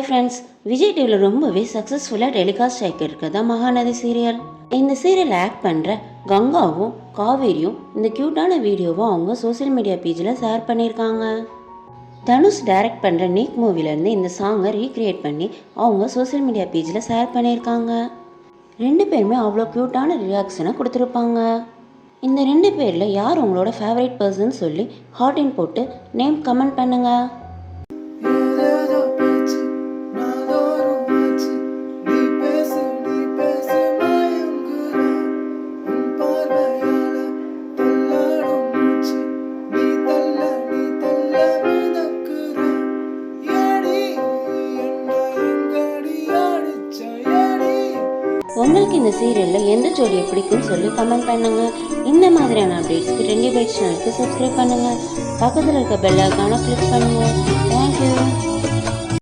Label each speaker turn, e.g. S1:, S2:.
S1: Hi friends, Vijay டிவியில் ரொம்பவே சக்ஸஸ்ஃபுல்லாக டெலிகாஸ்ட் ஆகிட்டு இருக்கிறதா மகாநதி சீரியல். இந்த சீரியல் ஆக்ட் பண்ணுற கங்காவும் காவேரியும் இந்த க்யூட்டான வீடியோவை அவங்க சோசியல் மீடியா பேஜில் ஷேர் பண்ணியிருக்காங்க. தனுஷ் டைரக்ட் பண்ணுற நீக் மூவிலேருந்து இந்த சாங்கை ரீக்ரியேட் பண்ணி அவங்க சோசியல் மீடியா பேஜில் ஷேர் பண்ணியிருக்காங்க. ரெண்டு பேருமே அவ்வளோ க்யூட்டான ரியாக்ஷனை கொடுத்துருப்பாங்க. இந்த ரெண்டு பேரில் யார் உங்களோட ஃபேவரட் பர்சன் சொல்லி ஹார்டின் போட்டு நேம் கமெண்ட் பண்ணுங்கள். உங்களுக்கு இந்த சீரியலில் எந்த ஜோடியை பிடிக்குன்னு சொல்லி கமெண்ட் பண்ணுங்கள். இந்த மாதிரியான அப்டேட்ஸ்க்கு ட்ரெண்டி பைட்ஸ் சேனலுக்கு சப்ஸ்கிரைப் பண்ணுங்கள். பக்கத்தில் இருக்க பெல் ஐகானை கிளிக் பண்ணுங்கள். தேங்க்யூ.